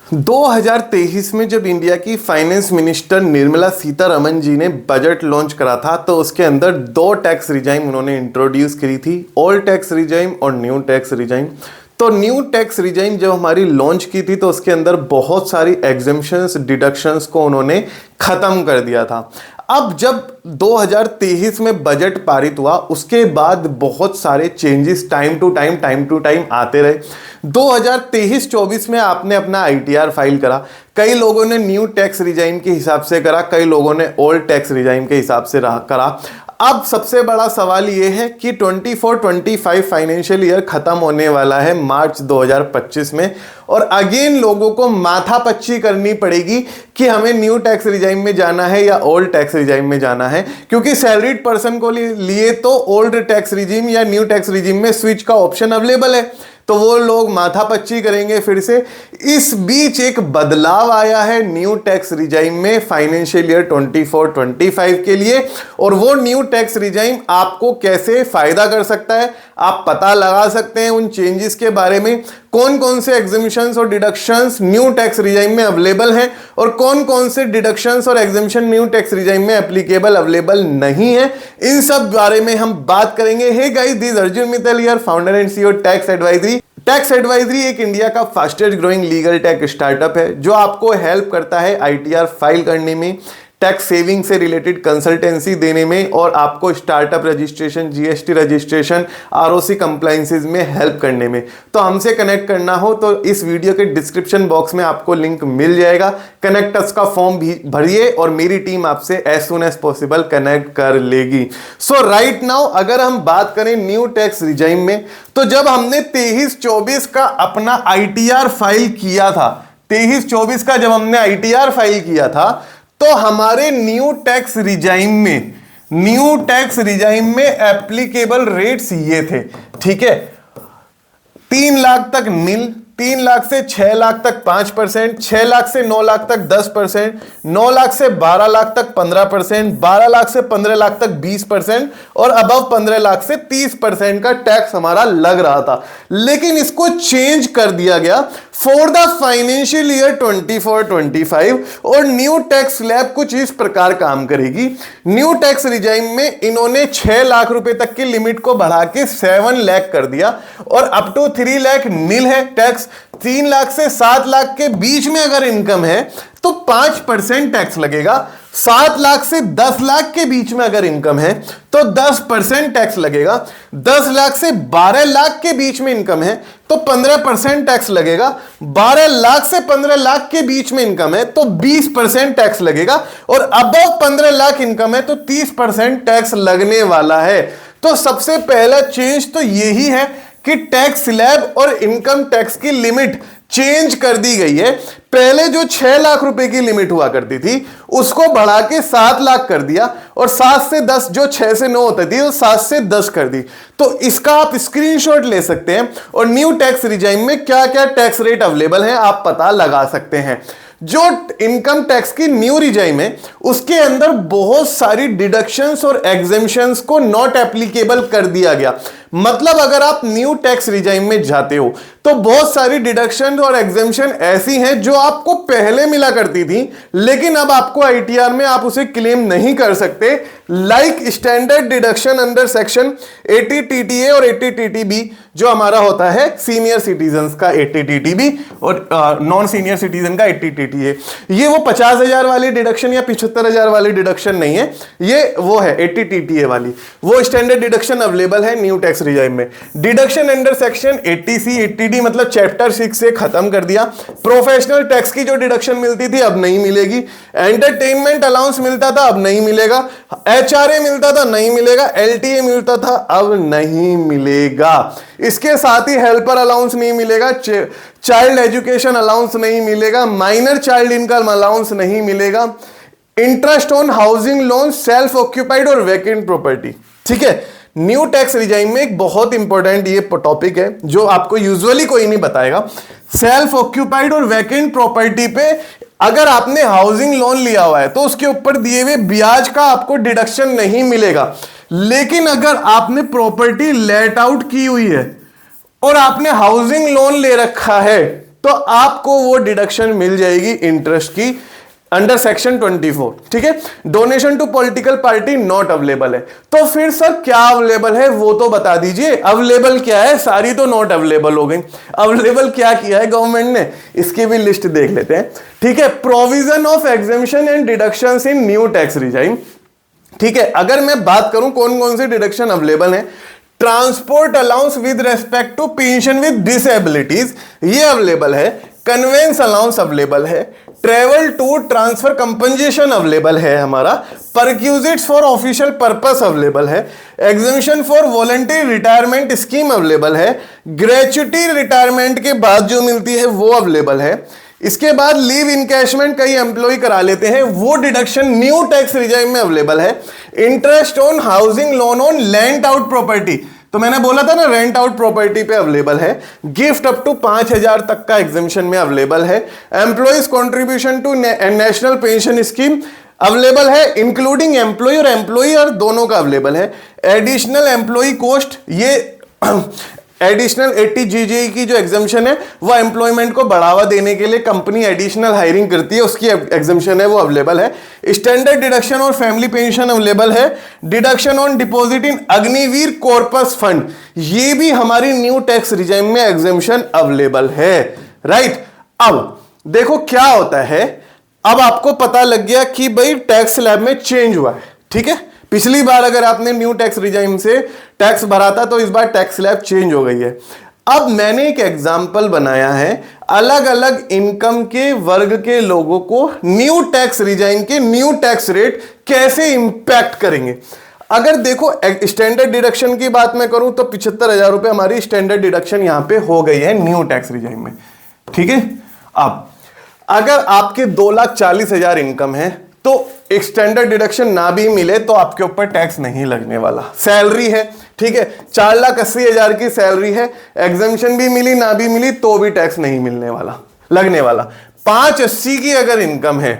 2023 में जब इंडिया की फाइनेंस मिनिस्टर निर्मला सीतारमण जी ने बजट लॉन्च करा था तो उसके अंदर दो टैक्स रिजाइम उन्होंने इंट्रोड्यूस करी थी, ओल्ड टैक्स रिजाइम और न्यू टैक्स रिजाइम। तो न्यू टैक्स रिजाइम जब हमारी लॉन्च की थी तो उसके अंदर बहुत सारी एग्जेम्पशंस डिडक्शंस को उन्होंने खत्म कर दिया था। अब जब 2023 में बजट पारित हुआ उसके बाद बहुत सारे चेंजेस टाइम टू टाइम आते रहे। 2023-24 में आपने अपना आईटीआर फाइल करा, कई लोगों ने न्यू टैक्स रिजाइम के हिसाब से करा, कई लोगों ने ओल्ड टैक्स रिजाइम के हिसाब से करा। अब सबसे बड़ा सवाल यह है कि 24-25 फाइनेंशियल ईयर खत्म होने वाला है मार्च 2025 में, और अगेन लोगों को माथापच्ची करनी पड़ेगी कि हमें न्यू टैक्स रिजाइम में जाना है या ओल्ड टैक्स रिजाइम में जाना है, क्योंकि सैलरीड पर्सन को लिए तो ओल्ड टैक्स रिजीम या न्यू टैक्स रिजीम में स्विच का ऑप्शन अवेलेबल है, तो वो लोग माथापच्ची करेंगे फिर से। इस बीच एक बदलाव आया है न्यू टैक्स रिजाइम में फाइनेंशियल ईयर 24-25 के लिए, और वो न्यू टैक्स रिजाइम आपको कैसे फायदा कर सकता है आप पता लगा सकते हैं। उन चेंजेस के बारे में कौन कौन से एग्जेम्पशंस और डिडक्शंस न्यू टैक्स रिजाइम में अवेलेबल हैं और कौन कौन से डिडक्शंस और एग्जेम्पशन न्यू टैक्स रिजाइम में एप्लीकेबल अवेलेबल नहीं है, इन सब बारे में हम बात करेंगे। Hey guys, this Arjun Mittal here, founder and CEO tax advisory. Tax advisory एक इंडिया का fastest growing legal tech startup है जो आपको हेल्प करता है आईटीआर फाइल करने में, टैक्स सेविंग से रिलेटेड कंसल्टेंसी देने में, और आपको startup registration, GST registration, ROC compliances में हेल्प करने में। तो हमसे कनेक्ट करना हो तो इस वीडियो के डिस्क्रिप्शन बॉक्स में आपको लिंक मिल जाएगा। कनेक्ट अस का फॉर्म भी भरिए और मेरी टीम आपसे as soon as possible connect कर लेगी। सो राइट नाउ अगर हम बात करें न्यू टैक्स रिजाइम में, तो जब हमने 23-24 का अपना आईटीआर फाइल किया था, 23-24 का जब हमने आईटीआर फाइल किया था तो हमारे न्यू टैक्स रिजाइम में एप्लीकेबल रेट्स ये थे, ठीक है। 3 लाख तक नील, 3 लाख से 6 लाख तक 5%, 6 लाख से 9 लाख तक 10%, 9 लाख से 12 लाख तक 15%, 12 लाख से 15 लाख तक 20%, और अबव 15 लाख से 30% का टैक्स हमारा लग रहा था। लेकिन इसको चेंज कर दिया गया फॉर द फाइनेंशियल ईयर 24-25, और न्यू टैक्स स्लैब कुछ इस प्रकार काम करेगी। न्यू टैक्स रिजाइम में इन्होंने 6 लाख रुपए तक की लिमिट को बढ़ा के 7 लाख कर दिया, और अप टू 3 लाख नील है टैक्स। 3 लाख से 7 लाख के बीच में अगर इनकम है तो 5% टैक्स लगेगा। 7 लाख से 10 लाख के बीच में अगर इनकम है तो 10% टैक्स लगेगा। 10 लाख से 12 लाख के बीच में इनकम है तो 15% टैक्स लगेगा। 12 लाख से 15 लाख के बीच में इनकम है तो 20% टैक्स लगेगा, और अबव 15 लाख इनकम है तो 30% टैक्स लगने वाला है। तो सबसे पहला चेंज तो यही है कि टैक्स स्लैब और इनकम टैक्स की लिमिट चेंज कर दी गई है। पहले जो 6 लाख रुपए की लिमिट हुआ करती थी उसको बढ़ा के 7 लाख कर दिया, और 7 से 10 जो 6 से 9 होती थी वो 7 से 10 कर दी। तो इसका आप स्क्रीनशॉट ले सकते हैं और न्यू टैक्स रिजाइम में क्या क्या टैक्स रेट अवेलेबल है आप पता लगा सकते हैं। जो इनकम टैक्स की न्यू रिजाइम है उसके अंदर बहुत सारी डिडक्शंस और एग्जेम्पशंस को नॉट एप्लीकेबल कर दिया गया। मतलब अगर आप न्यू टैक्स रिजाइम में जाते हो तो बहुत सारी डिडक्शन और एग्जेम्पशन ऐसी हैं जो आपको पहले मिला करती थी, लेकिन अब आपको आईटीआर में आप उसे क्लेम नहीं कर सकते। Like standard deduction under section 80 TTA और 80 टीटीबी, जो हमारा होता है सीनियर सिटीजन का 80 टीटीबी और नॉन सीनियर सिटीजन का 80 टीटीए। ये वो 50,000 वाली डिडक्शन या 75,000 वाली डिडक्शन नहीं है, ये वो है 80 टीटीए वाली। वो स्टैंडर्ड डिडक्शन अवेलेबल है न्यू टैक्स रिजाइम में। Deduction under section 80C 80D मतलब चैप्टर 6 से खत्म कर दिया। प्रोफेशनल टैक्स की जो डिडक्शन मिलती थी अब नहीं मिलेगी। एंटरटेनमेंट अलाउंस मिलता था अब नहीं मिलेगा। एचआरए मिलता था नहीं मिलेगा। एलटीए मिलता था अब नहीं मिलेगा। इसके साथ ही हेल्पर अलाउंस नहीं मिलेगा, चाइल्ड एजुकेशन अलाउंस नहीं मिलेगा, माइनर चाइल्ड इनकम अलाउंस नहीं मिलेगा, interest on housing loan, self occupied और वैकेंट प्रॉपर्टी। ठीक है, न्यू टैक्स रिजाइम में एक बहुत इंपॉर्टेंट ये टॉपिक है जो आपको यूजुअली कोई नहीं बताएगा। सेल्फ ऑक्यूपाइड और वैकेंट प्रॉपर्टी पे अगर आपने हाउसिंग लोन लिया हुआ है तो उसके ऊपर दिए हुए ब्याज का आपको डिडक्शन नहीं मिलेगा। लेकिन अगर आपने प्रॉपर्टी लेट आउट की हुई है और आपने हाउसिंग लोन ले रखा है तो आपको वो डिडक्शन मिल जाएगी इंटरेस्ट की अंडर सेक्शन 24। ठीक है। Donation to political party not available है। तो फिर सर क्या अवेलेबल है वो तो बता दीजिए। अवेलेबल क्या है, सारी तो नॉट अवेलेबल हो गई। अवेलेबल क्या किया है गवर्नमेंट ने, इसकी भी लिस्ट देख लेते हैं। ठीक है। Provision of exemption and deductions in new tax regime. ठीक है। अगर मैं बात करूं कौन कौन से डिडक्शन अवेलेबल है, transport allowance with respect to pension with disabilities ये अवेलेबल है। कन्वेंस अलाउंस अवेलेबल है। Travel to transfer compensation available है हमारा। Perquisites for official purpose available है। Exemption for voluntary retirement scheme available है। ग्रेच्युटी रिटायरमेंट के बाद जो मिलती है वो अवेलेबल है। इसके बाद लीव इनकैशमेंट कई एम्प्लॉय करा लेते हैं, वो डिडक्शन न्यू टैक्स रिजाइम में अवेलेबल है। Interest on housing loan on lent out property, तो मैंने बोला था ना रेंट आउट प्रॉपर्टी पे अवेलेबल है। गिफ्ट अप टू 5,000 तक का एग्जेम्पशन में अवेलेबल है। Employees contribution to national pension scheme available है, इंक्लूडिंग एम्प्लॉय और एम्प्लॉयर दोनों का अवेलेबल है। एडिशनल एम्प्लॉय कॉस्ट, ये एडिशनल 80 GJ की जो एग्जेम्पशन है वो एम्प्लॉयमेंट को बढ़ावा देने के लिए कंपनी एडिशनल हायरिंग करती है, उसकी एग्जेम्पशन है वो अवेलेबल है। स्टैंडर्ड डिडक्शन और फैमिली पेंशन अवेलेबल है। Deduction on deposit in Agniveer corpus fund, ये भी हमारी न्यू टैक्स रिजाइम में एग्जेम्पशन अवेलेबल है। राइट। अब देखो क्या होता है, अब आपको पता लग गया कि भाई टैक्स स्लैब में चेंज हुआ है। ठीक है। पिछली बार अगर आपने न्यू टैक्स रिजाइम से टैक्स भरा था तो इस बार टैक्स स्लैब चेंज हो गई है। अब मैंने एक एग्जाम्पल बनाया है, अलग अलग इनकम के वर्ग के लोगों को न्यू टैक्स रिजाइम के न्यू टैक्स रेट कैसे इंपैक्ट करेंगे। अगर देखो स्टैंडर्ड डिडक्शन की बात मैं करूं तो 75,000 रुपए हमारी स्टैंडर्ड डिडक्शन यहां पे हो गई है न्यू टैक्स रिजाइम में। ठीक है। अब अगर आपके 2,40,000 इनकम है तो एक स्टैंडर्ड डिडक्शन ना भी मिले तो आपके ऊपर टैक्स नहीं लगने वाला। सैलरी है, ठीक है, 4,80,000 की सैलरी है, एग्जेम्पशन भी मिली ना भी मिली तो भी टैक्स नहीं मिलने वाला, लगने वाला। 580 की अगर इनकम है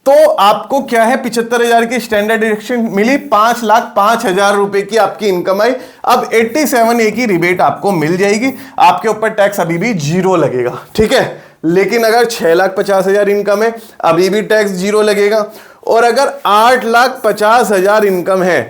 तो आपको क्या है, 75,000 की स्टैंडर्ड डिडक्शन मिली, 5,05,000 रुपए की आपकी इनकम आई। अब 87A की रिबेट आपको मिल जाएगी, आपके ऊपर टैक्स अभी भी जीरो लगेगा। ठीक है। लेकिन अगर 6,50,000 इनकम है अभी भी टैक्स जीरो लगेगा। और अगर 8,50,000 इनकम है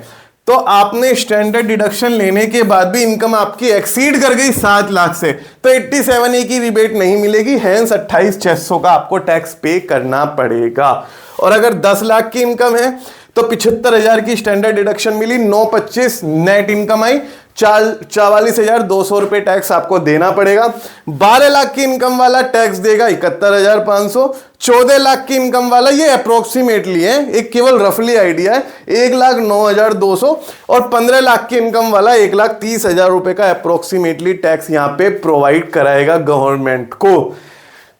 तो आपने स्टैंडर्ड डिडक्शन लेने के बाद भी इनकम आपकी एक्सीड कर गई 7 लाख से तो 87A की रिबेट नहीं मिलेगी, हैंस 28,600 का आपको टैक्स पे करना पड़ेगा। और अगर 10 लाख की इनकम है तो 75,000 की स्टैंडर्ड डिडक्शन मिली, 925 नेट इनकम आई, 44,200 रुपए टैक्स आपको देना पड़ेगा। 12 लाख की इनकम वाला टैक्स देगा 71,500। 14 लाख की इनकम वाला, ये अप्रोक्सीमेटली है, एक केवल रफली आइडिया है, 1,09,200। और 15 लाख की इनकम वाला 1,30,000 रुपए का अप्रोक्सीमेटली टैक्स यहां पे प्रोवाइड कराएगा गवर्नमेंट को।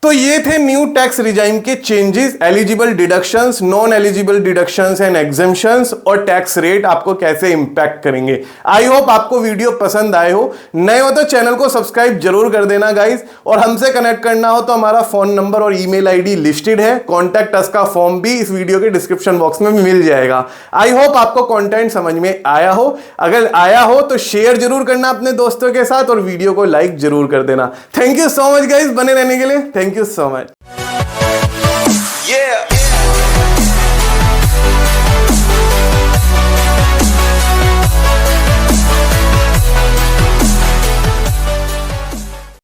तो ये थे न्यू टैक्स रिजाइम के changes, eligible deductions, non eligible deductions and exemptions और टैक्स रेट आपको कैसे इंपैक्ट करेंगे। आई होप आपको वीडियो पसंद आए हो। नए हो तो चैनल को सब्सक्राइब जरूर कर देना गाइस। और हमसे कनेक्ट करना हो तो हमारा फोन नंबर और ईमेल आईडी लिस्टेड है, कॉन्टैक्ट अस का फॉर्म भी इस वीडियो के डिस्क्रिप्शन बॉक्स में मिल जाएगा। आई होप आपको कंटेंट समझ में आया हो। अगर आया हो तो शेयर जरूर करना अपने दोस्तों के साथ और वीडियो को लाइक जरूर कर देना। Thank you so much guys बने रहने के लिए। Thank you so much. Yeah.